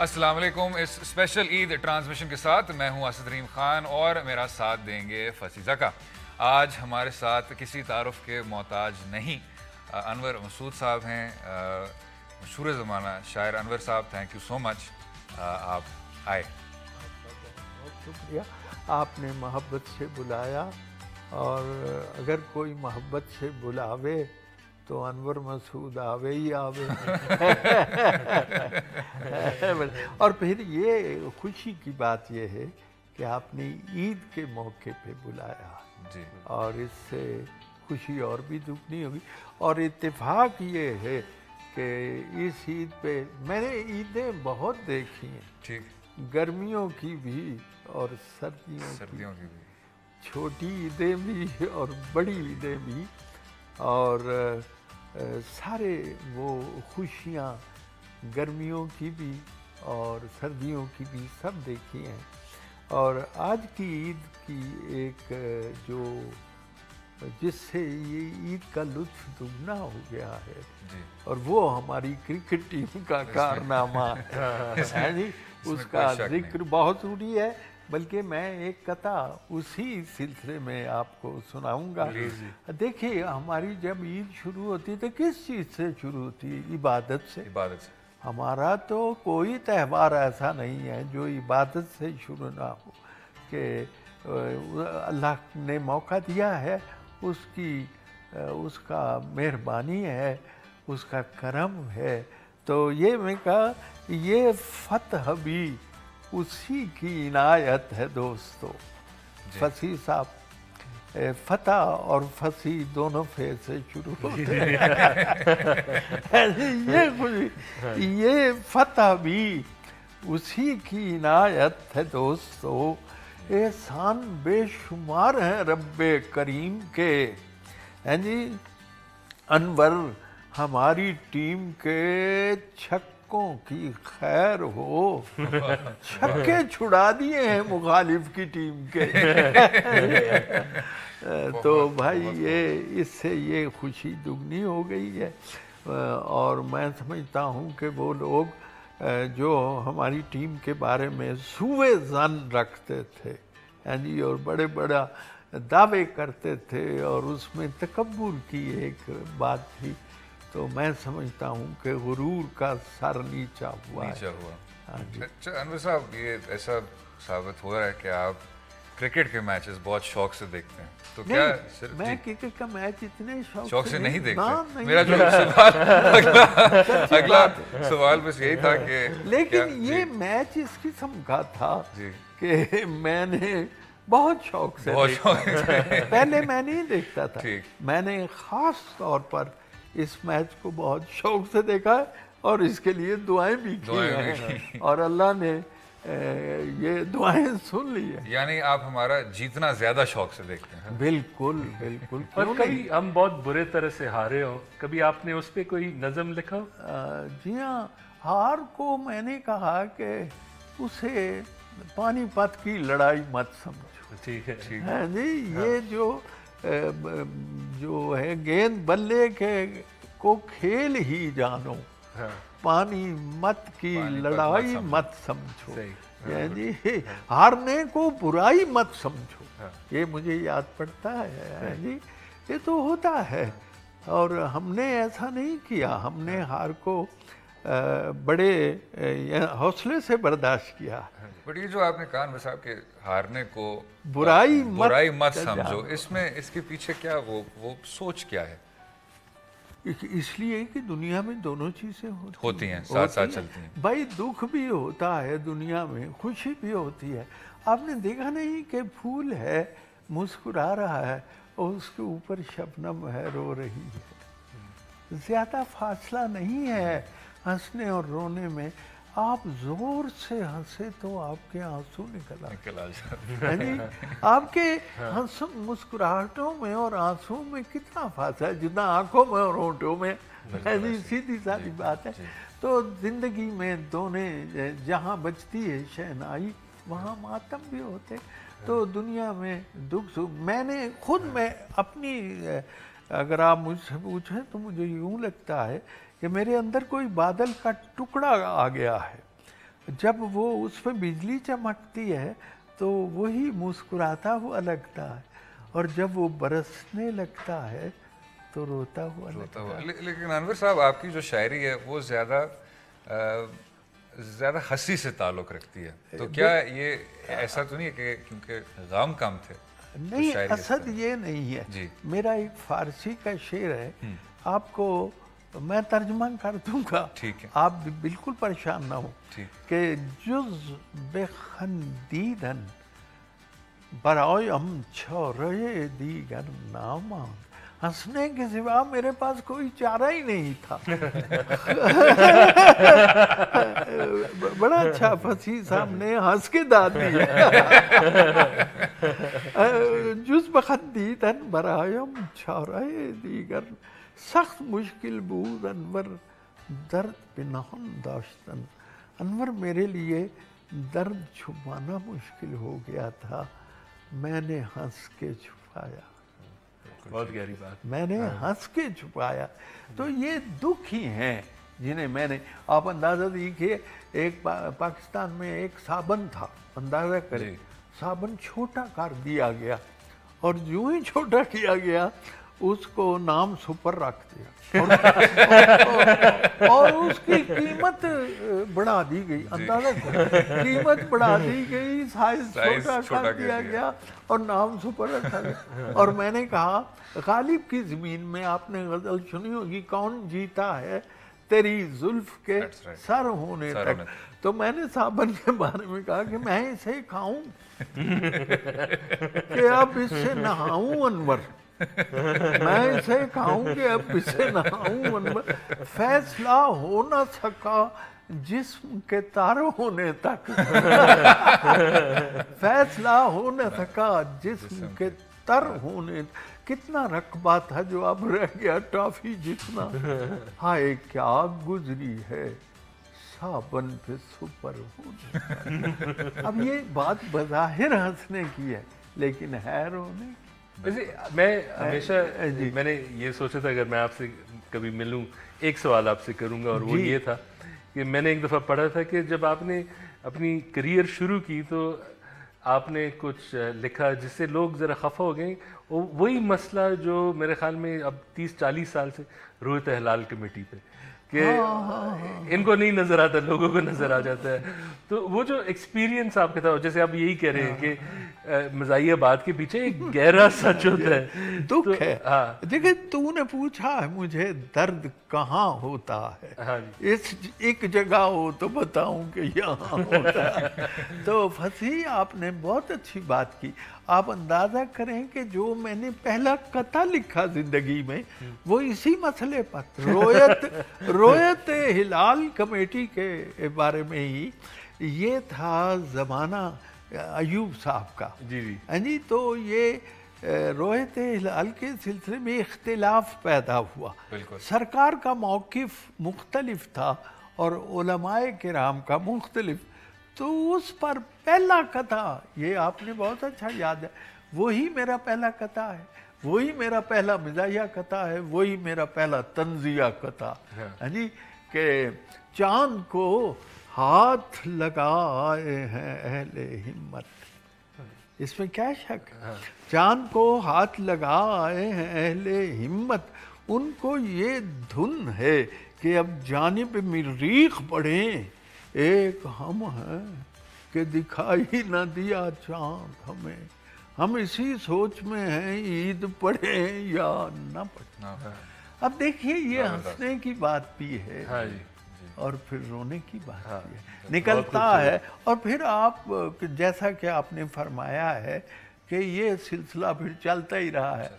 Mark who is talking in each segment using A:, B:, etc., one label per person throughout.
A: السلام علیکم. اس اسپیشل عید ٹرانسمیشن کے ساتھ میں ہوں اسد رحیم خان اور میرا ساتھ دیں گے فصیح زکا. آج ہمارے ساتھ کسی تعارف کے محتاج نہیں انور مسعود صاحب ہیں, مشہور زمانہ شاعر انور صاحب. تھینک یو سو مچ, آپ آئے.
B: بہت شکریہ, آپ نے محبت سے بلایا, اور اگر کوئی محبت سے بلاوے تو انور مسعود آوے ہی آوے. اور پھر یہ خوشی کی بات یہ ہے کہ آپ نے عید کے موقع پہ بلایا
A: جی,
B: اور اس سے خوشی اور بھی دگنی ہوگی. اور اتفاق یہ ہے کہ اس عید پہ میں نے عیدیں بہت دیکھی ہیں,
A: ٹھیک,
B: گرمیوں کی بھی اور سردیوں کی بھی, چھوٹی عیدیں بھی اور بڑی عیدیں بھی, اور سارے وہ خوشیاں گرمیوں کی بھی اور سردیوں کی بھی سب دیکھی ہیں. اور آج کی عید کی ایک جو جس سے یہ عید کا لطف دگنا ہو گیا ہے
A: جی,
B: اور وہ ہماری کرکٹ ٹیم کا کارنامہ ہے جی, اس کا ذکر بہت ضروری ہے. بلکہ میں ایک قطعہ اسی سلسلے میں آپ کو سناؤں گا. دیکھیے, ہماری جب عید شروع ہوتی تو کس چیز سے شروع ہوتی ہے؟ عبادت سے. ہمارا تو کوئی تہوار ایسا نہیں ہے جو عبادت سے شروع نہ ہو, کہ اللہ نے موقع دیا ہے, اس کا مہربانی ہے, اس کا کرم ہے. تو یہ میں کہا یہ فتح بھی اسی کی عنایت ہے دوستو. فصیح صاحب, فتح اور فصیح دونوں فے سے شروع ہوتے ہیں. یہ فتح بھی اسی کی عنایت ہے دوستو. احسان بے شمار ہیں رب کریم کے. ہیں جی, انور ہماری ٹیم کے چھکوں کی خیر ہو, چھکے چھڑا دیے ہیں مخالف کی ٹیم کے. تو بھائی یہ اس سے یہ خوشی دگنی ہو گئی ہے. اور میں سمجھتا ہوں کہ وہ لوگ جو ہماری ٹیم کے بارے میں سوء ظن رکھتے تھے اور بڑے بڑا دعوے کرتے تھے اور اس میں تکبر کی ایک بات تھی, تو میں سمجھتا ہوں کہ غرور کا سر نیچا ہوا.
A: اچھا انور صاحب, یہ ایسا ثابت ہو رہا ہے کہ آپ کرکٹ کے میچز بہت شوق سے دیکھتے ہیں, تو کیا
B: میں کرکٹ کا میچ اتنے
A: شوق سے نہیں دیکھتے؟ میرا جو سوال اگلا سوال بس یہی تھا کہ
B: لیکن یہ میچ اس قسم کا تھا کہ میں نے بہت شوق سے دیکھا. پہلے میں نہیں دیکھتا تھا, میں نے خاص طور پر اس میچ کو بہت شوق سے دیکھا اور اس کے لیے دعائیں بھی کی ہیں, اور اللہ نے یہ دعائیں سن لی ہیں.
A: یعنی آپ ہمارا جیتنا زیادہ شوق سے دیکھتے ہیں؟
B: بالکل بالکل.
C: اور کبھی ہم بہت برے طرح سے ہارے ہو, کبھی آپ نے اس پہ کوئی نظم لکھا؟
B: جی ہاں, ہار کو میں نے کہا کہ اسے پانی پت کی لڑائی مت سمجھو.
C: ٹھیک ہے
B: جی, یہ جو ہے گیند بلے کے کو کھیل ہی جانو, پانی مت کی لڑائی مت سمجھو. یعنی ہارنے کو برائی مت سمجھو. یہ مجھے یاد پڑتا ہے جی, یہ تو ہوتا ہے, اور ہم نے ایسا نہیں کیا. ہم نے ہار کو بڑے حوصلے سے برداشت کیا.
A: بٹ یہ جو آپ نے کہا انور صاحب کہ ہارنے کو
B: برائی
A: مت سمجھو, اس میں اس کے پیچھے کیا وہ سوچ کیا ہے؟
B: اس لیے کہ دنیا میں دونوں چیزیں
A: ہوتی ہیں, ساتھ ساتھ چلتی ہیں.
B: بھائی دکھ بھی ہوتا ہے دنیا میں, خوشی بھی ہوتی ہے. آپ نے دیکھا نہیں کہ پھول ہے مسکرا رہا ہے اور اس کے اوپر شبنم ہے رو رہی ہے. زیادہ فاصلہ نہیں ہے ہنسنے اور رونے میں. آپ زور سے ہنسے تو آپ کے آنسو نکل آتے ہیں. آپ کے مسکراہٹوں میں اور آنسو میں کتنا فاصلہ ہے جتنا آنکھوں میں اور ہونٹوں میں. سیدھی سادی بات ہے. تو زندگی میں دونوں جہاں بجتی ہے شہنائی وہاں ماتم بھی ہوتے. تو دنیا میں دکھ سکھ میں نے خود میں اپنی اگر آپ مجھ سے پوچھیں تو مجھے یوں لگتا ہے کہ میرے اندر کوئی بادل کا ٹکڑا آ گیا ہے जब वो उस पे बिजली चमकती है तो वही मुस्कुराता हुआ लगता है, और जब वो बरसने लगता है तो रोता हुआ लगता है।
A: लेकिन अनवर साहब, आपकी जो शायरी है वो ज़्यादा हंसी से ताल्लुक़ रखती है, तो क्या ये ऐसा तो नहीं है कि क्योंकि गम कम थे?
B: नहीं, असद ये नहीं है जी। मेरा एक फारसी का शेर है, आपको मैं तर्जमा कर दूंगा, ठीक है, आप बिल्कुल परेशान ना हो, कि जुज़ बेखंदीदन बरायम छोरे दीगर नामा, हंसने के सिवा मेरे पास कोई चारा ही नहीं था। बड़ा अच्छा फसी साहब ने हंस के दाद दिया। जुज़ बेखंदीदन बरायम छोरे दीगर सख्त मुश्किल बूद अनवर दर्द बिनहन दाश्तन। अनवर, मेरे लिए दर्द छुपाना मुश्किल हो गया था, मैंने हंस के छुपाया।
C: बहुत गहरी बात।
B: मैंने हंस के छुपाया। तो ये दुख ही हैं जिन्हें मैंने, आप अंदाज़ा देखिए, एक पाकिस्तान में एक साबन था, अंदाज़ा करें, साबन छोटा कर दिया गया, और जो ही छोटा किया गया उसको नाम सुपर रख दिया, और उसकी कीमत बढ़ा दी गई, अंदाजा कीमत बढ़ा दी गई, साइज छोटा कर दिया गया और नाम सुपर रखा गया। और मैंने कहा, गालिब की ज़मीन में आपने गज़ल सुनी होगी, कौन जीता है तेरी जुल्फ के सर होने तक। तो मैंने साबन के बारे में कहा कि मैं इसे खाऊं कि अब इससे नहाऊं अनवर, मैं इसे खाऊं कि अब इसे नहाऊं अनवर। फैसला हो न सका जिस्म के तर होने तक, फैसला हो न सका जिस्म के तर होने तक। कितना रकबा था जो अब रह गया टॉफी जितना। हाय क्या गुजरी है साबन पे सुपर होने। अब ये बात बज़ाहिर हंसने की है, लेकिन है रोने।
C: वैसे मैं हमेशा मैंने ये सोचा था अगर मैं आपसे कभी मिलूं, एक सवाल आपसे करूंगा, और वो ये था कि मैंने एक दफ़ा पढ़ा था कि जब आपने अपनी करियर शुरू की तो आपने कुछ लिखा जिससे लोग ज़रा खफा हो गए। वही मसला जो मेरे ख्याल में अब 30-40 साल से रोयत हलाल कमेटी पे, कि इनको नहीं नजर आता, लोगों को नजर आ जाता है। तो वो जो एक्सपीरियंस आपके था, जैसे आप यही कह रहे हैं कि मज़ाहिया बात के पीछे एक गहरा सच होता है,
B: दुख है। देखिए, तूने पूछा है मुझे दर्द कहाँ होता है, इस एक जगह हो तो बताऊं कि यहाँ होता है। तो फसी, आपने बहुत अच्छी बात की। आप अंदाजा करें कि जो मैंने पहला कथा लिखा जिंदगी में वो इसी मसले पर, रोयत हिलाल कमेटी के बारे में ही। ये था ज़माना अयूब साहब का। जी। तो ये रोयत हिलाल के सिलसिले में इख्तिलाफ पैदा हुआ, सरकार का मौक़िफ़ मुख्तलिफ था और उलमाए किराम का मुख्तलिफ। तो उस पर पहला कथा, ये आपने बहुत अच्छा याद है, वही मेरा पहला कथा है, वही मेरा पहला मिजाहिया कथा है, वही मेरा पहला तंजिया कथा है जी। कि चांद को हाथ लगाए हैं अहले हिम्मत, इसमें क्या शक है। चांद को हाथ लगाए हैं अहले हिम्मत, उनको ये धुन है कि अब जानिब मरीख बढ़े, एक हम हैं कि दिखाई न दिया चांद हमें, हम इसी सोच में हैं ईद पढ़े या न पढ़े। अब देखिए, ये हंसने की बात भी है और फिर रोने की बात भी है, निकलता है। और फिर आप, जैसा कि आपने फरमाया है कि ये सिलसिला फिर चलता ही रहा है,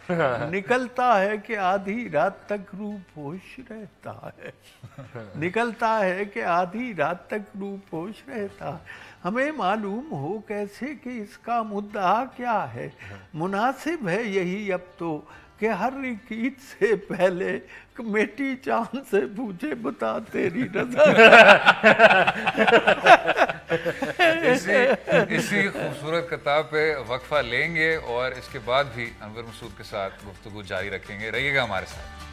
B: निकलता है कि आधी रात तक रूपोश रहता है, निकलता है कि आधी रात तक रूपोश रहता है। हमें मालूम हो कैसे कि इसका मुद्दा क्या है, मुनासिब है यही अब तो कि हर ईद से पहले कमेटी चांद से पूछे बता तेरी रज़ा।
A: इसी खूबसूरत किताब पे वक्फा लेंगे और इसके बाद भी अनवर मसूद के साथ गुफ्तगू जारी रखेंगे। रहिएगा हमारे साथ।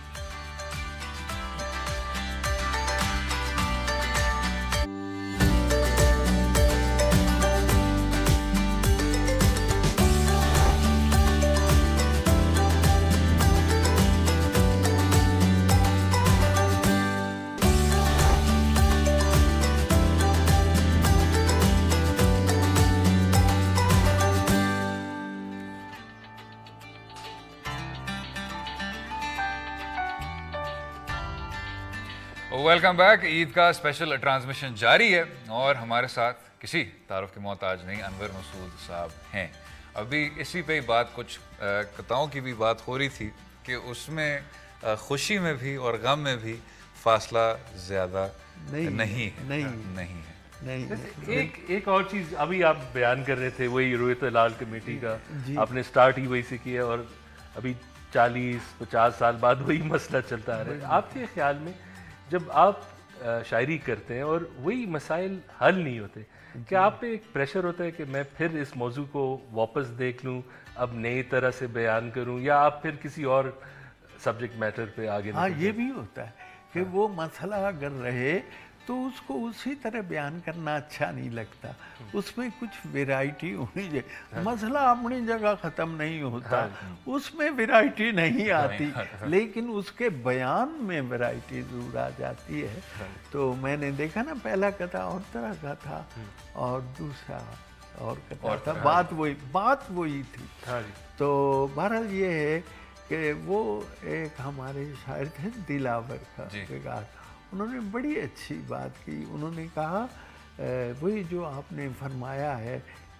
A: तो वेलकम बैक। ईद का स्पेशल ट्रांसमिशन जारी है और हमारे साथ किसी तारुफ के मोहताज नहीं अनवर मसूद साहब हैं। अभी इसी पे ही बात, कुछ कताओं की भी बात हो रही थी कि उसमें खुशी में भी और गम में भी फासला ज़्यादा नहीं है।
C: एक और चीज़ अभी आप बयान कर रहे थे, वही रोहित लाल कमेटी का आपने स्टार्ट ही वही से किया और अभी 40-50 साल बाद वही मसला चलता आ रहा है। आपके ख्याल में जब आप शायरी करते हैं और वही मसाइल हल नहीं होते, क्या आप पे एक प्रेशर होता है कि मैं फिर इस मौजू को वापस देख लूं, अब नई तरह से बयान करूं, या आप फिर किसी और सब्जेक्ट मैटर पे आगे?
B: हाँ, ये भी होता है कि वो मसला अगर रहे तो उसको उसी तरह बयान करना अच्छा नहीं लगता, उसमें कुछ वैरायटी होनी चाहिए। मसला अपनी जगह ख़त्म नहीं होता, उसमें वैरायटी नहीं आती, लेकिन उसके बयान में वैरायटी ज़रूर आ जाती है। तो मैंने देखा ना, पहला कथा और तरह का था और दूसरा और कथा था, बात वही थी। तो बहरहाल ये है कि वो एक हमारे शायर थे दिलावर का, उन्होंने बड़ी अच्छी बात की। उन्होंने कहा वही जो आपने फरमाया है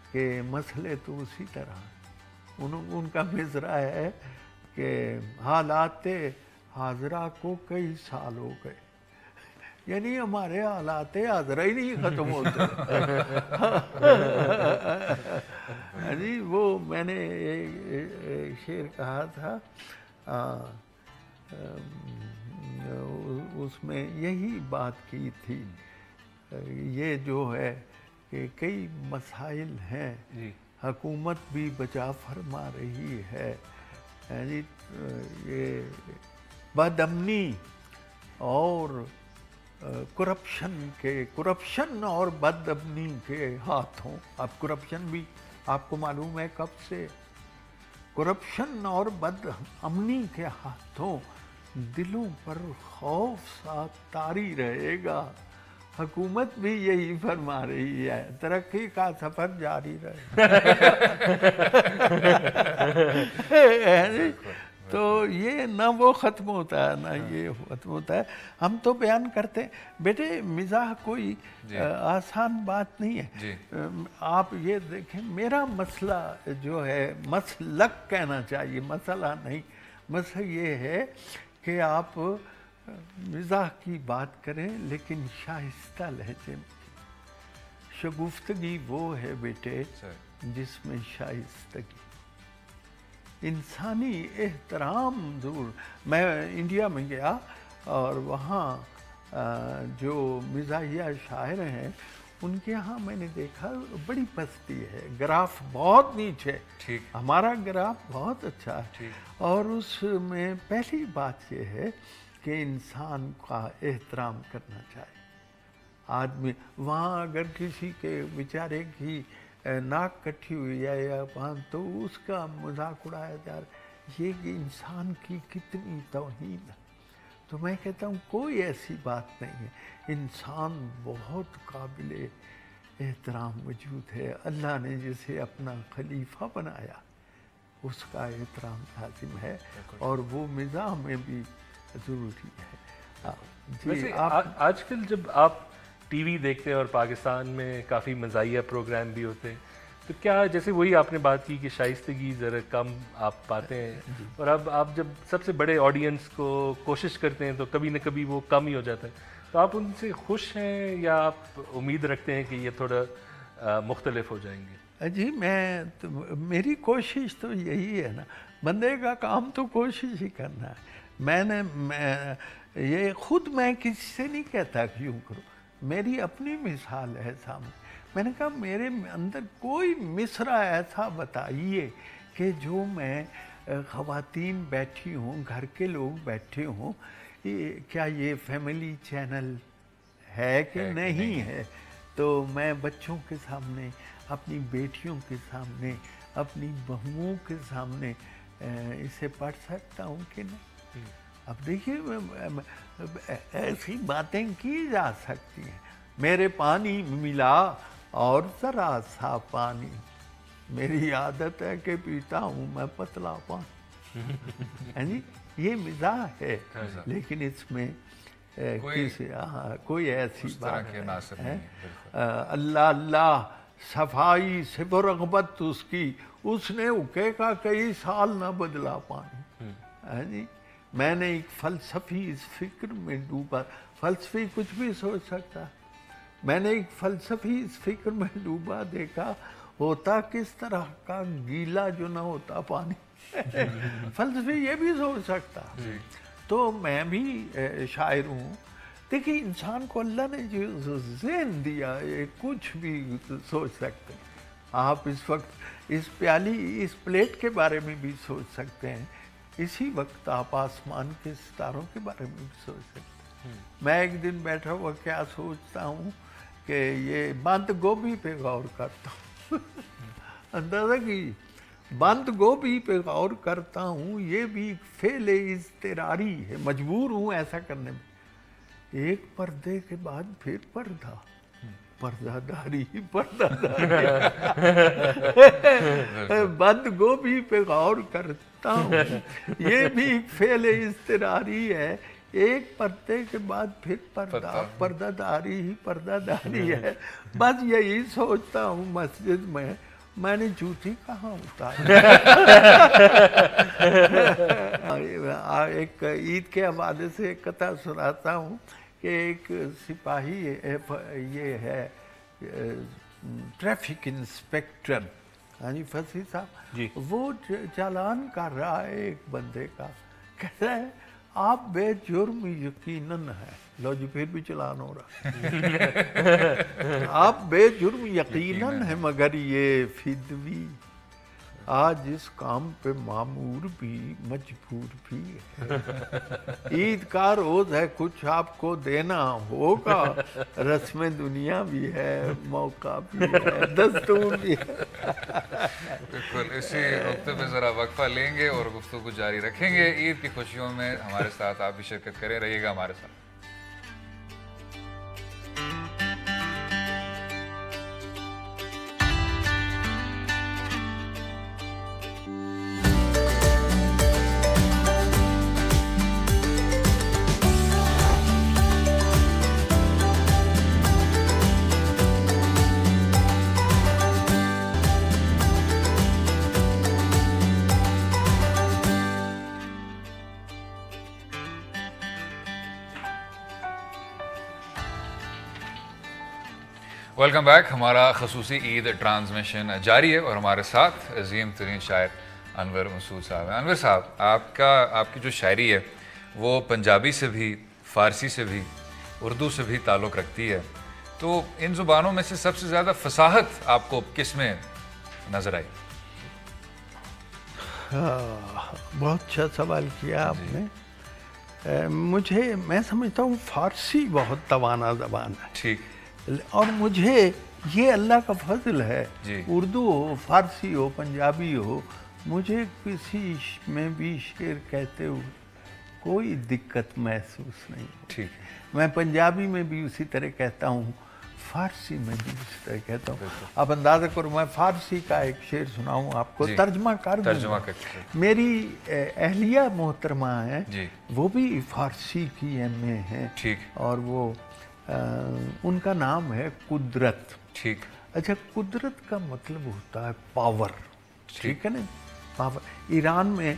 B: कि मसले तो उसी तरह। उनका मिसरा है कि हालाते हाजरा को कई साल हो गए, यानी हमारे हालाते हाजरा ही नहीं ख़त्म होते। यानी वो मैंने एक शेर कहा था, उसमें यही बात की थी। ये जो है कि कई मसाइल हैं, हुकूमत भी बचा फरमा रही है, यानी ये बदअमनी और करप्शन और बदअमनी के हाथों। अब करप्शन भी आपको मालूम है कब से, करप्शन और बदअमनी के हाथों दिलों पर खौफ सा तारी रहेगा। हुकूमत भी यही फरमा रही है, तरक्की का सफर जारी रहे। तो ये ना वो ख़त्म होता है ना ये ख़त्म होता है। हम तो बयान करते हैं बेटे, मिज़ाह कोई आसान बात नहीं है। आप ये देखें, मेरा मसला जो है, मसलक कहना चाहिए, मसला नहीं, मसला ये है कि आप मिज़ाह की बात करें लेकिन शाइस्ता लहजे में। शगुफ्तगी वो है बेटे जिसमें शाइस्तगी, इंसानी एहतराम ज़रूर। मैं इंडिया में गया और वहाँ जो मिज़ाहिया शायर हैं उनके यहाँ मैंने देखा बड़ी पस्ती है, ग्राफ बहुत नीचे, हमारा ग्राफ बहुत अच्छा है। और उसमें पहली बात यह है कि इंसान का एहतराम करना चाहिए। आदमी वहाँ अगर किसी के बेचारे की नाक कटी हुई है या पान, तो उसका मजाक उड़ाया जा रहा, ये कि इंसान की कितनी तौहीन है। तो मैं कहता हूँ कोई ऐसी बात नहीं है, इंसान बहुत काबिल एहतराम वजूद है। अल्लाह ने जिसे अपना खलीफा बनाया उसका एहतराम लाजिम है और वो मिज़ाह में भी ज़रूरी है।
C: वैसे आजकल जब आप टीवी देखते हैं और पाकिस्तान में काफ़ी मज़ाहिया प्रोग्राम भी होते हैं, तो क्या जैसे वही आपने बात की कि शाइस्तगी ज़रा कम आप पाते हैं, और अब आप जब सबसे बड़े ऑडियंस को कोशिश करते हैं तो कभी न कभी वो कम ही हो जाता है, तो आप उनसे खुश हैं या आप उम्मीद रखते हैं कि ये थोड़ा मुख्तलिफ हो जाएंगे?
B: जी मेरी कोशिश तो यही है ना, बंदे का काम तो कोशिश ही करना है। मैं ये खुद मैं किसी से नहीं कहता कि यूँ करो, मेरी अपनी मिसाल है सामने। मैंने कहा मेरे अंदर कोई मिसरा ऐसा बताइए कि जो मैं ख़वातीन बैठी हूँ, घर के लोग बैठे हों, क्या ये फैमिली चैनल है कि नहीं है, तो मैं बच्चों के सामने, अपनी बेटियों के सामने, अपनी बहुओं के सामने इसे पढ़ सकता हूँ कि नहीं। अब देखिए ऐसी बातें की जा सकती हैं। मेरे पानी मिला और ज़रा सा पानी, मेरी आदत है कि पीता हूँ मैं पतला पानी। है जी, ये मिज़ाह है, लेकिन इसमें کسی کوئی ایسی بات ہے اللہ اللہ صفائی سے وہ رغبت اس کی، اس نے اکے کا کئی سال نہ بدلا پانی. جی میں نے ایک فلسفی اس فکر میں ڈوبا، فلسفی کچھ بھی سوچ سکتا، میں نے ایک فلسفی اس فکر میں ڈوبا دیکھا ہوتا کس طرح کا گیلا جو نہ ہوتا پانی. فلسفی یہ بھی سوچ سکتا. تو میں بھی شاعر ہوں. دیکھیے انسان کو اللہ نے جو ذہن دیا یہ کچھ بھی سوچ سکتے. آپ اس وقت اس پیالی اس پلیٹ کے بارے میں بھی سوچ سکتے ہیں، اسی وقت آپ آسمان کے ستاروں کے بارے میں بھی سوچ سکتے ہیں. میں ایک دن بیٹھا ہوا کیا سوچتا ہوں کہ یہ بند گوبھی پہ غور کرتا ہوں. اندازہ کی بند گوبھی پہ غور کرتا ہوں، یہ بھی فعل اضطراری ہے، مجبور ہوں ایسا کرنے میں. ایک پردے کے بعد پھر پردہ، پردہ داری پردہ داری. بند گوبھی پہ غور کرتا ہوں، یہ بھی ایک فعل اضطراری ہے. ایک پردے کے بعد پھر پردہ، پردہ داری ہی پردہ داری ہے. بس یہی سوچتا ہوں مسجد میں نے جوتی کہاں اتاری. ایک عید کے حوالے سے ایک قطعہ سناتا ہوں کہ ایک سپاہی یہ ہے ٹریفک انسپیکٹر یعنی فصیح صاحب، وہ چالان کر رہا ہے ایک بندے کا. کہتا ہے آپ بے جرم یقیناً ہے. لو جی پھر بھی چلان ہو رہا. آپ بے جرم یقیناً ہے مگر یہ فدوی آج اس کام پہ معمور بھی مجبور بھی ہے. عید کا روز ہے کچھ آپ کو دینا ہوگا، رسم دنیا بھی ہے، موقع بھی ہے، دستور بھی ہے.
A: بالکل اسی نقطے پہ ذرا وقفہ لیں گے اور گفتگو جاری رکھیں گے. عید کی خوشیوں میں ہمارے ساتھ آپ بھی شرکت کریں، رہیے گا ہمارے ساتھ. Welcome back. ہمارا خصوصی عید ٹرانسمیشن جاری ہے اور ہمارے ساتھ عظیم ترین شاعر انور مسعود صاحب ہیں. انور صاحب آپ کی جو شاعری ہے وہ پنجابی سے بھی، فارسی سے بھی، اردو سے بھی تعلق رکھتی ہے. تو ان زبانوں میں سے سب سے زیادہ فصاحت آپ کو کس میں نظر آئی؟
B: بہت اچھا سوال کیا آپ نے. میں سمجھتا ہوں فارسی بہت توانا زبان ہے.
A: ٹھیک.
B: اور مجھے یہ اللہ کا فضل ہے، اردو ہو، فارسی ہو، پنجابی ہو، مجھے کسی میں بھی شعر کہتے ہوئے کوئی دقت محسوس نہیں.
A: ٹھیک.
B: میں پنجابی میں بھی اسی طرح کہتا ہوں، فارسی میں بھی اسی طرح کہتا ہوں. آپ اندازہ کرو میں فارسی کا ایک شعر سناؤں آپ کو، ترجمہ کر دوں. میری اہلیہ محترمہ ہیں، وہ بھی فارسی کی ایم اے ہیں، اور وہ ان کا نام ہے قدرت.
A: ٹھیک.
B: اچھا قدرت کا مطلب ہوتا ہے پاور. ٹھیک ہے نا، پاور. ایران میں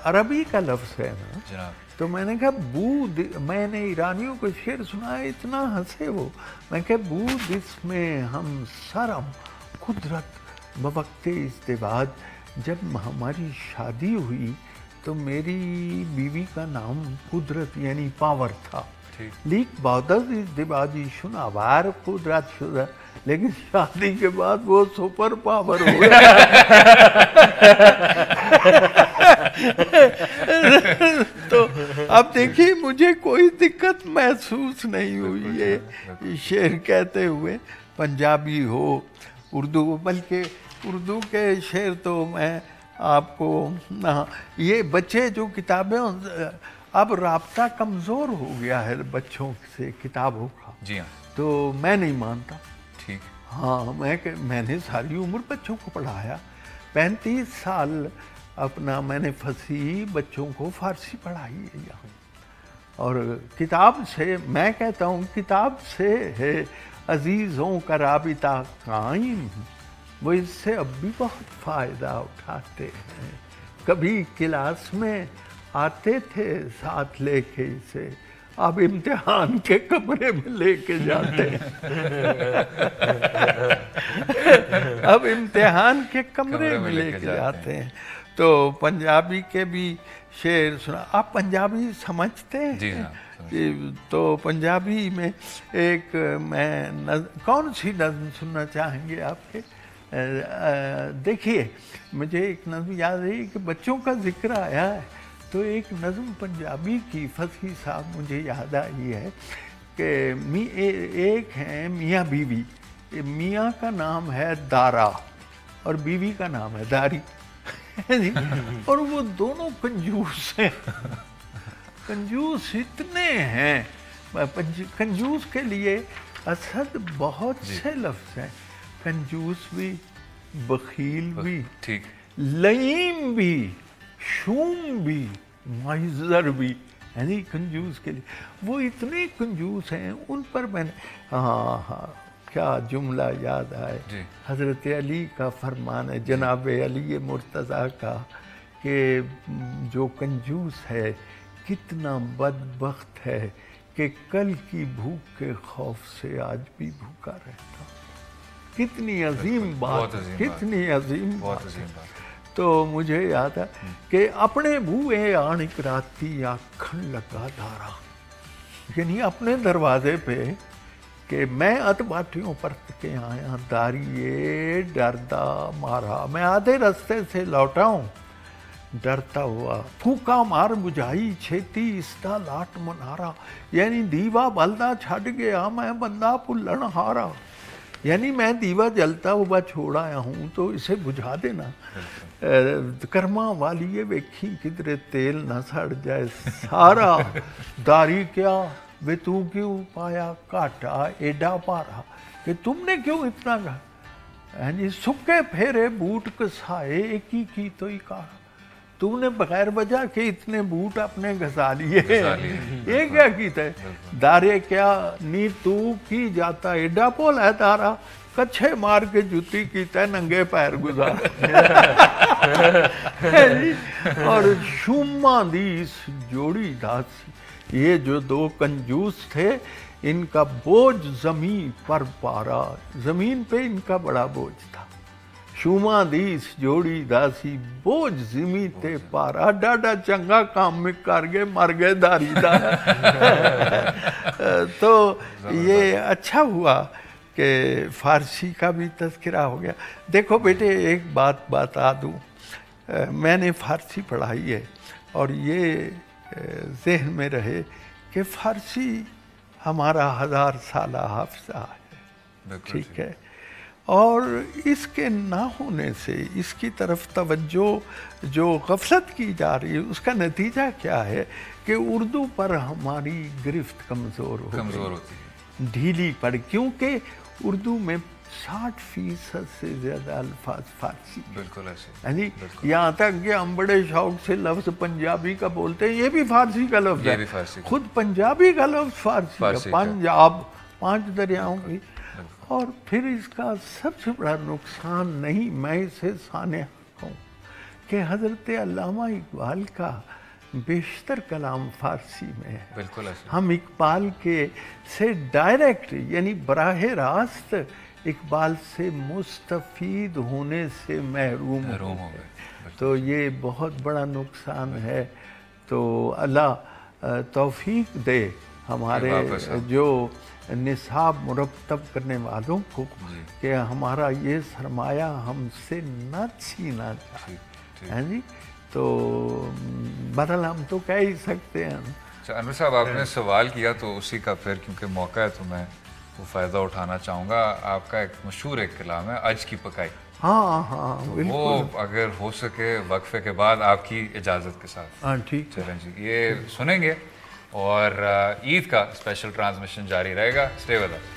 B: عربی کا لفظ ہے نا، تو میں نے کہا میں نے ایرانیوں کو شعر سنا، اتنا ہنسے وہ. میں کہا بود اس میں ہم سرم قدرت بوقت ازدواج. جب ہماری شادی ہوئی تو میری بیوی کا نام قدرت یعنی پاور تھا. لیک بادل ازدواجی شناوار قدرت شدہ، لیکن شادی کے بعد وہ سپر پاور ہو گیا. تو اب دیکھیے مجھے کوئی دقت محسوس نہیں ہوئی ہے شعر کہتے ہوئے، پنجابی ہو، اردو. بلکہ اردو کے شعر تو میں آپ کو یہ بچے جو کتابیں، اب رابطہ کمزور ہو گیا ہے بچوں سے کتابوں کا.
A: جی ہاں.
B: تو میں نہیں مانتا.
A: ٹھیک.
B: ہاں میں نے ساری عمر بچوں کو پڑھایا، 35 سال اپنا میں نے فصیح بچوں کو فارسی پڑھائی ہے یہاں. اور کتاب سے میں کہتا ہوں کتاب سے ہے عزیزوں کا رابطہ قائم، وہ اس سے اب بھی بہت فائدہ اٹھاتے ہیں، کبھی کلاس میں آتے تھے ساتھ لے کے اسے، اب امتحان کے کمرے میں لے کے جاتے ہیں اب امتحان کے کمرے میں لے کے جاتے ہیں۔ تو پنجابی کے بھی شعر سنا، آپ پنجابی سمجھتے ہیں؟
A: جی ہاں۔
B: تو پنجابی میں ایک میں کون سی نظم سننا چاہیں گے آپ کے؟ دیکھیے مجھے ایک نظم یاد ہے کہ بچوں کا ذکر آیا ہے تو ایک نظم پنجابی کی فصیح صاحب مجھے یاد آئی ہے کہ ایک ہیں میاں بیوی، میاں کا نام ہے دارا اور بیوی کا نام ہے داری اور وہ دونوں کنجوس ہیں، کنجوس اتنے ہیں، کنجوس کے لیے اسد بہت سے لفظ ہیں، کنجوس بھی، بخیل بھی، لئیم بھی، شوم بھی، معذر بھی، یعنی کنجوس کے لیے وہ اتنے کنجوس ہیں۔ ان پر میں نے ہاں کیا جملہ یاد آئے، حضرت علی کا فرمان ہے، جناب علی مرتضیٰ کا، کہ جو کنجوس ہے کتنا بدبخت ہے کہ کل کی بھوک کے خوف سے آج بھی بھوکا رہتا۔ کتنی عظیم بات، کتنی عظیم بات۔ تو مجھے یاد ہے کہ اپنے بوئے آنک راتی آکھن لگا دارا، یعنی اپنے دروازے پہ کہ میں اتباٹیوں پرت کے آیا، داریے ڈردا مارا، میں آدھے رستے سے لوٹا ہوں ڈرتا ہوا، پھوکا مار بجھائی چھیتی استا لاٹ منارا، یعنی دیوا بلدا چھڈ گیا میں بندہ پلن ہارا، یعنی میں دیوا جلتا ہوا چھوڑ آیا ہوں تو اسے بجھا دینا، کرما والیے ویکھی کدرے تیل نہ سڑ جائے سارا، داری کیا وے تو کیوں پایا کاٹا ایڈا پارا، کہ تم نے کیوں اتنا کہا، یعنی سکے پھیرے بوٹ کسائے ایک ہی کی تو ہی کہا، تم نے بغیر وجہ کے اتنے بوٹ اپنے گھسا لیے، یہ کیا کیتا ہے، دارے کیا نی تو کی جاتا ایڈا پول ہے دارا، کچھے مار کے جوتی کیتا ہے ننگے پیر گزارا، اور شوما دیس جوڑی داسی، یہ جو دو کنجوس تھے ان کا بوجھ زمین پر پارا، زمین پہ ان کا بڑا بوجھ تھا، شوما دیس جوڑی داسی بوجھ زمین تے پارا، ڈاڈا چنگا کام میں کر گئے مر گئے داری دارا۔ تو یہ اچھا ہوا کہ فارسی کا بھی تذکرہ ہو گیا۔ دیکھو بیٹے ایک بات بتا دوں، میں نے فارسی پڑھائی ہے اور یہ ذہن میں رہے کہ فارسی ہمارا 1000 سالہ حافظہ ہے، ٹھیک ہے، اور اس کے نہ ہونے سے اس کی طرف توجہ جو غفلت کی جا رہی ہے اس کا نتیجہ کیا ہے کہ اردو پر ہماری گرفت کمزور ہوتی ہے، ڈھیلی پڑ، کیونکہ اردو میں 60% سے زیادہ الفاظ فارسی، بالکل ایسے، یعنی یہاں تک کہ ہم بڑے شوق سے لفظ پنجابی کا بولتے ہیں، یہ بھی فارسی کا لفظ ہے، خود پنجابی کا لفظ فارسی کا، پنجاب 5 دریاؤں کی، اور پھر اس کا سب سے بڑا نقصان نہیں، میں اسے سانحہ ہوں کہ حضرت علامہ اقبال کا بیشتر کلام فارسی میں ہے، بالکل ہم اقبال کے سے ڈائریکٹ یعنی براہ راست اقبال سے مستفید ہونے سے محروم ہو گئے، تو یہ بہت بڑا نقصان ہے۔ تو اللہ توفیق دے ہمارے جو نصاب مرتب کرنے والوں کو کہ ہمارا یہ سرمایہ ہم سے نہ چھینا جائے، جی، تو بدل ہم تو کہہ ہی سکتے ہیں۔
A: انور صاحب آپ نے سوال کیا تو اسی کا پھر کیونکہ موقع ہے تو میں وہ فائدہ اٹھانا چاہوں گا، آپ کا ایک مشہور ایک کلام ہے اج کی پکائی،
B: ہاں
A: وہ اگر ہو سکے وقفے کے بعد آپ کی اجازت کے ساتھ،
B: ہاں ٹھیک،
A: چلیں جی یہ سنیں گے، اور عید کا اسپیشل ٹرانسمیشن جاری رہے گا، stay with us.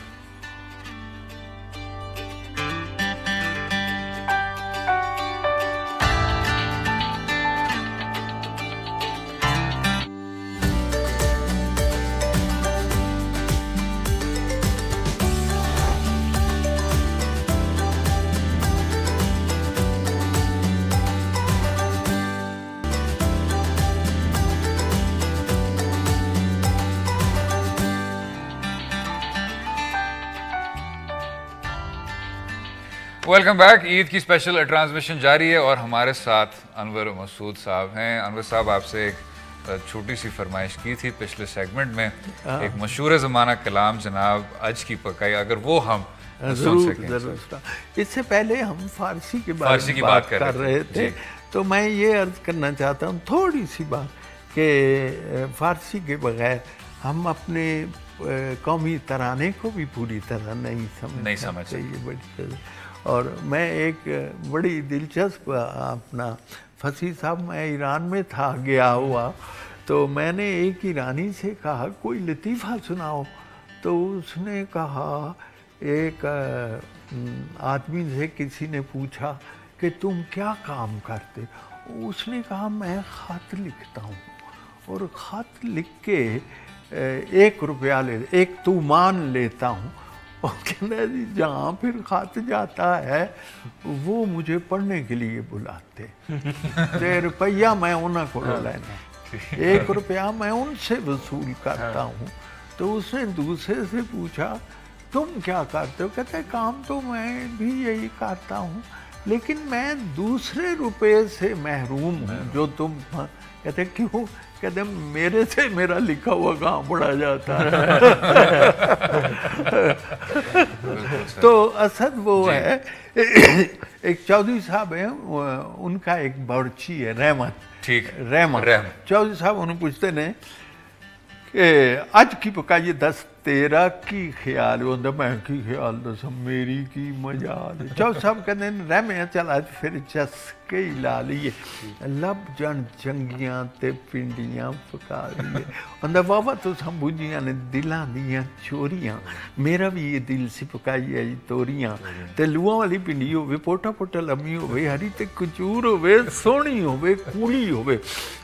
A: Welcome back. Eid की स्पेशल ट्रांसमिशन जारी है और हमारे साथ अनवर मसूद साहब हैं। अनवर साहब, आपसे एक छोटी सी फरमाइश की थी पिछले सेगमेंट में, एक मशहूर ज़माना कलाम जनाब अज की पकाई, अगर वो हम सुन सकें।
B: इससे पहले हम फारसी के बारे में बात कर रहे थे, तो मैं ये अर्ज करना चाहता हूँ थोड़ी सी बात कि फारसी के बगैर हम अपने कौमी तराने को भी पूरी तरह नहीं समझ चाहिए बड़ी। और मैं एक बड़ी दिलचस्प अपना फसी साहब, मैं ईरान में था गया हुआ, तो मैंने एक ईरानी से कहा कोई लतीफ़ा सुनाओ, तो उसने कहा, एक आदमी से किसी ने पूछा कि तुम क्या काम करते, उसने कहा मैं ख़त लिखता हूँ और ख़त लिख के 1 रुपया एक तूमान लेता हूँ। और कहना जी जहाँ फिर ख़त जाता है वो मुझे पढ़ने के लिए बुलाते, तो रुपया मैं उनको लेना, 1 रुपया मैं उनसे वसूल करता हूँ। तो उसने दूसरे से पूछा तुम क्या करते हो, कहते काम तो मैं भी यही करता हूँ, लेकिन मैं दूसरे रुपये से महरूम हूँ जो तुम। कहते क्यों, कहते मेरे से मेरा लिखा हुआ कहाँ पढ़ा जाता है। तो असद वो है, एक चौधरी साहब है, उनका एक बर्ची है रहमत,
A: ठीक,
B: रहमत चौधरी साहब, उन्हें पूछते ने कि अज की पकाइए 10 तेरा की ख्याल होंदा, मैं की ख्याल दस मेरी की मजाल। चौधरी साहब कहते रह में चल अज फिर चस्के ही ला लीए, लब जन चंगियां ते पिंडियां पका लीए। होंदा बाबा तुसां बुझियां ने दिलां दियां चोरियां, मेरा भी ये दिल सी पकाई है तोरियां, ते लूआं वाली पिंडी होवे, पोटा पोटा लम्मी होवे, हरी ते कचूर होवे, सोहनी होवे, कूली होवे,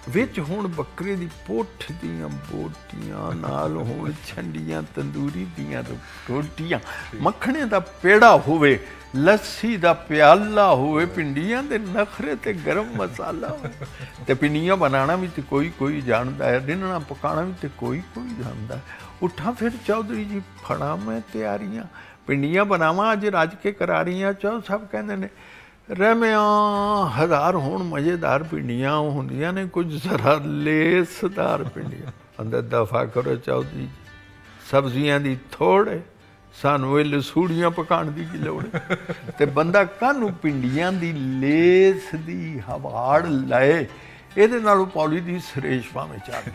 B: विच हुण बकरे दी पुठ दियां बोटियां, नाल होण छंडियां तंदूरी दियां रोटियां, मक्खणे दा पेड़ा होवे, लस्सी दा प्याला होवे, पिंडियां दे नखरे ते गरम मसाला होवे, ते पिंडियां बनाना भी ते कोई जानदा है, रिन्हना पकाना भी ते कोई जानदा है। उठा फिर चौधरी जी फड़ा मैं तैयारियां, पिंडियां बनावां अज रज के करारियां। चौधरी साहब कहंदे ने रहमियां 1000 होण मज़ेदार पिंडियां होंदियां ने, कुछ जरा लेसदार पिंडियां। अंदर दफा करो चौधरी जी, सब्जियां दी थोड़े, सानू ये लसूड़ियां पकाने की की लोड़ है, ते बंदा कानू पिंडियां दी लेस दी हवाड़ लाए, ਇਹਦੇ ਨਾਲੋਂ ਪੌਲੀ ਦੀ ਸਰੇਸ਼ ਭਾਵੇਂ ਚੱਲ।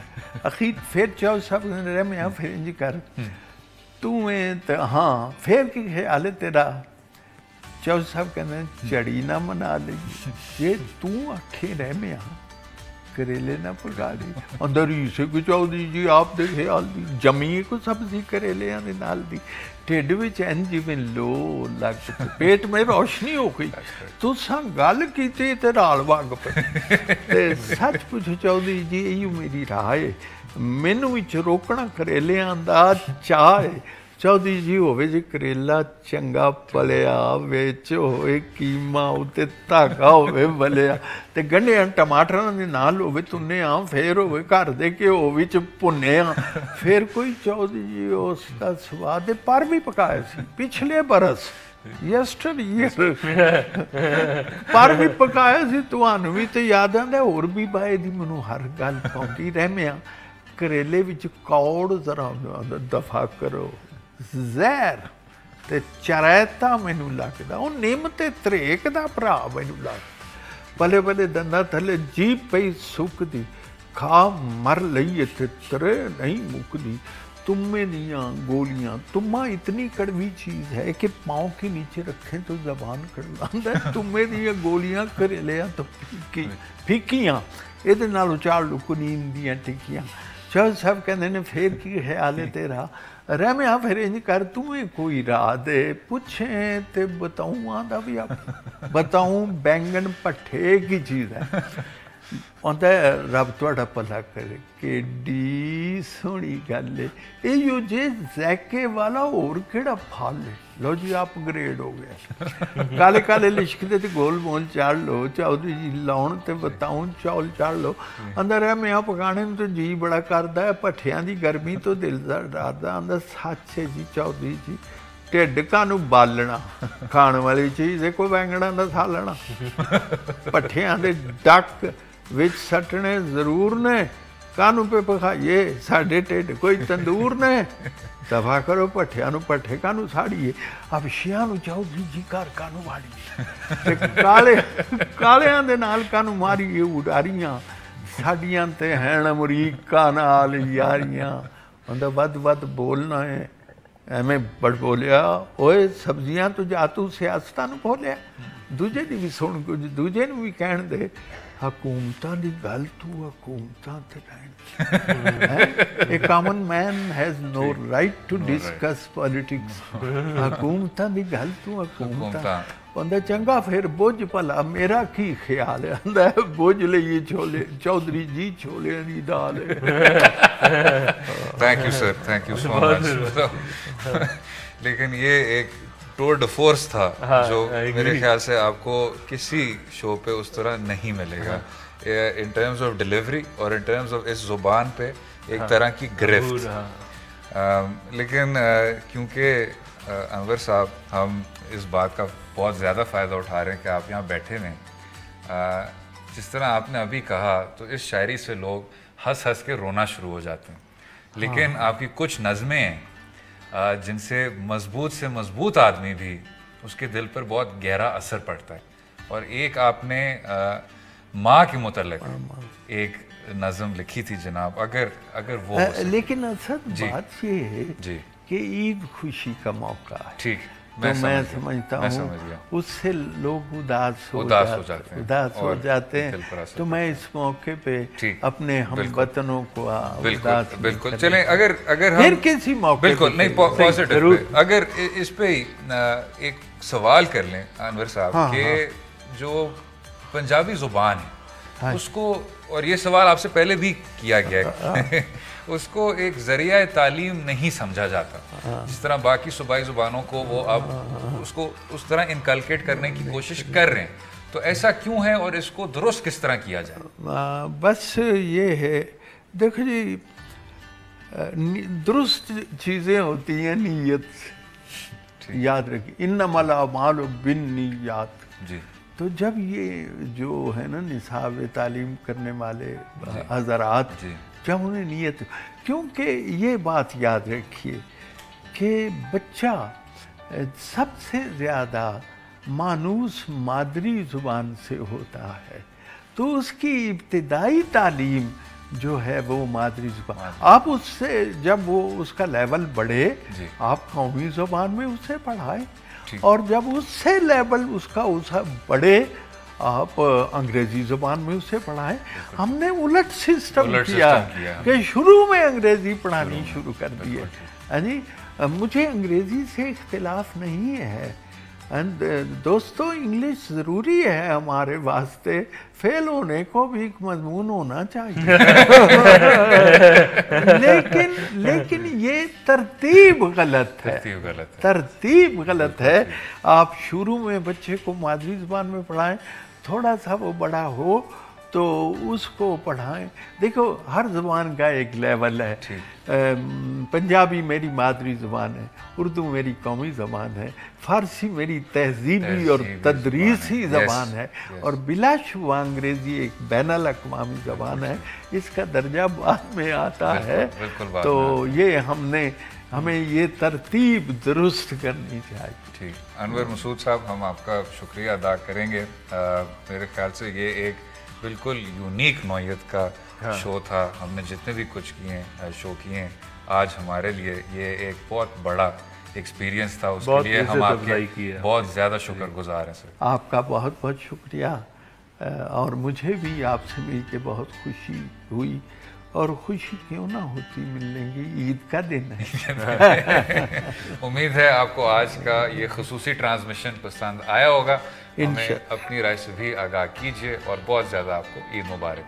B: ਅਖੀਰ ਫਿਰ ਚੌਧਰੀ ਸਾਹਿਬ ਨੇ ਰਹਿਮਿਆ ਫਿਰ ਇੰਜ ਕਰ ਤੂੰ ਤੇ ਹਾਂ ਫਿਰ ਕੀ ਖਿਆਲ ਹੈ ਤੇਰਾ। ਚੌਧਰੀ ਸਾਹਿਬ ਕਹਿੰਦੇ ਝੜੀ ਨਾ ਮਨਾ ਲਈ, ਜੇ ਤੂੰ ਆਖੇ ਰਹਿਮਿਆ करेले ना पका ली। अंदर ही से कि चौधरी जी आप दे ख्याल दी जमी को सब्जी करेले दे नाल दी, ढिड विच इंज जिवें लो लग पेट में रोशनी हो गई। तुसां गल कीती ते राल वग पई। ते सच पुछो चौधरी जी इहो मेरी राह है, मैनू विच रोकना करेलियां दा चाह है। चौधरी जी होवे जी करेला चंगा पलिया, विच होवे कीमा, उत्ते धागा होवे बलिया, ते गंढियां टमाटरां दे नाल होवे तुन्निया, फिर होवे घर दे घिओ विच भुन्निया, फिर कोई चौधरी जी उसका स्वाद पर भी पकाया सी पिछले बरस यस्टर ईयर पर भी पकाया सी। तुहानू भी ते याद आंदा होर भी बाए दी मैनू हर गल पाउंदी रहमिया करेले विच कौड़ जरा दफा करो, ਜ਼ਹਿਰ ਤੇ ਚਰੈਤਾ ਮੈਨੂੰ ਲੱਗਦਾ, ਉਹ ਨਿੰਮ ਤੇ ਧਰੇਕ ਦਾ ਭਰਾ ਮੈਨੂੰ ਲੱਗਦਾ। ਪਲੇ ਪਲੇ ਦੰਦਾਂ ਥੱਲੇ ਜੀਭ ਪਈ ਸੁੱਕਦੀ, ਖਾ ਮਰ ਲਈਏ ਤੇ ਤਰੇ ਨਹੀਂ ਮੁੱਕਦੀ। तुम्मे दियाँ गोलियाँ, तुम्मा इतनी कड़वी चीज़ है कि पाँव के नीचे रखें तो जबान कड़वांदा है। तुम्मे दियाँ गोलियाँ करेलियां तो फीकियां, ਇਹਦੇ ਨਾਲ ਉਚਾਲ ਲੁ ਕੁਨੀਨ ਦੀਆਂ ਟਿੱਕੀਆਂ। ਚੌਧਰੀ ਸਾਹਿਬ ਕਹਿੰਦੇ ਨੇ ਫੇਰ ਕੀ ਖਿਆਲ ਹੈ ਤੇਰਾ। ਰਹਿਮਿਆ ਫਿਰ ਇੰਜ ਕਰ ਤੂੰ ਇਹ ਕੋਈ ਰਾਹ ਦੇ ਪੁੱਛੇ ਤੇ ਬਤਾਊਂ, ਆਂਦਾ ਵੀ ਆਪ ਬਤਾਊਂ ਬੈਂਗਣ ਭੱਠੇ ਕੀ ਚੀਜ਼ ਹੈ। ਆਂਦਾ ਰੱਬ ਤੁਹਾਡਾ ਭਲਾ ਕਰੇ, ਕਿੱਡੀ ਸੋਹਣੀ ਗੱਲ ਹੈ। ਇਹੋ ਜੇ ਜ਼ੈਕੇ ਵਾਲਾ ਹੋਰ ਕਿਹੜਾ ਫਲ ਹੈ। लो जी अपग्रेड हो गया। काले काले लिशकते ते गोल मोल चाड़ लो, चौधरी जी लाउन ते बताऊं चौल चाड़ लो। अंदर है मैं पकाने में तो जी बड़ा करता है, भट्ठियां दी गर्मी तो दिल दा डरदा। अंदर सच है जी चौधरी जी, ਢਿੱਡ ਕਾਹਨੂੰ ਬਾਲਣਾ, ਖਾਣ ਵਾਲੀ ਚੀਜ਼ ਦੇਖੋ ਬੈਂਗਣਾ ਦਾ ਸਾਲਣਾ, ਪੱਠਿਆਂ ਦੇ ਡੱਕ ਵਿੱਚ ਸੱਟਣੇ ਜ਼ਰੂਰ ਨੇ, ਕਾਹਨੂੰ ਪੇ ਪਖਾਈਏ ਸਾਡੇ ਢਿੱਡ ਕੋਈ ਤੰਦੂਰ ਨੇ, ਦਫਾ ਕਰੋ ਭੱਠਿਆਂ ਨੂੰ, ਪੱਠੇ ਕਾਹਨੂੰ ਸਾੜੀਏ, ਅਬਸ਼ਿਆਂ ਨੂੰ ਚੌਧਰੀ ਜੀ ਘਰ ਕਾਹਨੂੰ ਵਾੜੀਏ, ਤੇ ਕਾਲਿਆਂ ਦੇ ਨਾਲ ਕਾਹਨੂੰ ਮਾਰੀਏ ਉਡਾਰੀਆਂ, ਸਾਡੀਆਂ ਤੇ ਹੈਣ ਅਮਰੀਕਾ ਨਾਲ ਯਾਰੀਆਂ। ਉਹਦਾ ਵੱਧ ਵੱਧ ਬੋਲਣਾ ਹੈ, ਐਵੇਂ ਬੜ ਬੋਲਿਆ ਓਏ ਸਬਜ਼ੀਆਂ ਤੂੰ ਜਾ ਤੂੰ ਸਿਆਸਤਾਂ ਨੂੰ ਬੋਲਿਆ, ਦੂਜੇ ਦੀ ਵੀ ਸੁਣ, ਕੁਝ ਦੂਜੇ ਨੂੰ ਵੀ ਕਹਿਣ ਦੇ, ਹਕੂਮਤਾਂ ਦੀ ਗੱਲ ਤੂੰ ਹਕੂਮਤਾਂ ਤੇ ਰਹਿਣ। A common man has no right to discuss politics. ਹਕੂਮਤਾਂ ਦੀ ਗੱਲ ਤੂੰ ਹਕੂਮਤਾਂ। ਕਹਿੰਦਾ ਚੰਗਾ ਫਿਰ ਬੁੱਝ ਭਲਾ ਮੇਰਾ ਕੀ ਖਿਆਲ ਹੈ, ਕਹਿੰਦਾ ਬੁੱਝ ਲਈਏ ਛੋਲੇ ਚੌਧਰੀ ਜੀ ਛੋਲਿਆਂ ਦੀ ਦਾਲ।
A: Thank you sir, thank you so much. लेकिन ये एक टूर ड फोर्स था जो मेरे ख्याल से आपको किसी शो पे उस तरह नहीं मिलेगा, इन टर्म्स ऑफ डिलीवरी और इन टर्म्स ऑफ इस ज़ुबान पे एक तरह की गिरफ्त। लेकिन क्योंकि अनवर साहब हम इस बात का बहुत ज़्यादा फ़ायदा उठा रहे हैं कि आप यहाँ बैठे हैं, जिस तरह आपने अभी कहा तो इस शायरी से लोग हंस हंस के रोना शुरू हो जाते हैं, लेकिन आपकी कुछ नज़में हैं जिनसे मजबूत से मजबूत आदमी भी उसके दिल पर बहुत गहरा असर पड़ता है। और एक आपने माँ के मुतल्लिक एक नज़म लिखी थी जनाब, अगर वो
B: लेकिन असल बात ये है कि ईद खुशी का मौका है, ठीक, तो मैं समझता हूँ उससे लोग उदास हो जाते हैं, तो मैं इस मौके पे अपने हमवतनों को
A: बिल्कुल चलें, अगर हम
B: फिर किसी मौके
A: बिल्कुल नहीं पॉजिटिव, अगर इस पे एक सवाल कर लें अनवर साहब कि जो पंजाबी ज़ुबान है उसको, और ये सवाल आपसे पहले भी किया गया है, उसको एक ज़रिया तालीम नहीं समझा जाता, जिस तरह बाकी सूबाई ज़ुबानों को वो अब उसको उस तरह इनकलकेट करने की कोशिश कर रहे हैं, तो ऐसा क्यों है और इसको दुरुस्त किस तरह किया जाए?
B: बस ये है, देखो जी दुरुस्त चीज़ें होती हैं नीयत, याद रखिए इन्नमल अमालु बिन्नियात जी। तो जब ये जो है ना निसाब तालीम करने वाले हज़रात, जब उन्हें नीयत, क्योंकि ये बात याद रखिए कि बच्चा सबसे ज़्यादा मानूस मादरी ज़ुबान से होता है, तो उसकी इब्तिदाई तालीम जो है वो मादरी ज़ुबान, आप उससे जब वो उसका लेवल बढ़े आप कौमी ज़ुबान में उसे पढ़ाएं, और जब उससे लेवल उसका बढ़े आप अंग्रेज़ी ज़ुबान में उसे पढ़ाएं। हमने उलट सिस्टम किया कि शुरू में अंग्रेज़ी पढ़ानी शुरू कर दी है। हाँ जी, मुझे अंग्रेज़ी से इख्तिलाफ नहीं है, दोस्तों इंग्लिश ज़रूरी है हमारे वास्ते, फेल होने को भी एक मजमून होना चाहिए। लेकिन ये तरतीब गलत है, तरतीब गलत है। आप शुरू में बच्चे को मादरी ज़ुबान में पढ़ाएं, थोड़ा सा वो बड़ा हो तो उसको पढ़ाएं। देखो हर ज़ुबान का एक लेवल है, पंजाबी मेरी मादरी ज़ुबान है, उर्दू मेरी कौमी ज़बान है, फ़ारसी मेरी तहज़ीबी और तदरीसी ज़बान है, और बिलाशुबा अंग्रेज़ी एक बैनुल अक़वामी ज़बान है, इसका दर्जा बाद में आता है। तो ये हमें ये तरतीब दुरुस्त करनी चाहिए।
A: ठीक, अनवर मसूद साहब हम आपका शुक्रिया अदा करेंगे। मेरे ख्याल से ये एक बिल्कुल यूनिक नौयत का शो था, हमने जितने भी कुछ किए शो किए आज हमारे लिए ये एक बहुत बड़ा एक्सपीरियंस था, उसके लिए हम आपके बहुत ज़्यादा शुक्रगुजार हैं सर।
B: आपका बहुत बहुत शुक्रिया, और मुझे भी आपसे मिल के बहुत खुशी हुई, और खुशी क्यों ना होती, मिलने की ईद का दिन है।
A: उम्मीद है आपको आज का ये खुसूसी ट्रांसमिशन पसंद आया होगा, हमें अपनी राय से भी आगाह कीजिए, और बहुत ज़्यादा आपको ईद मुबारक।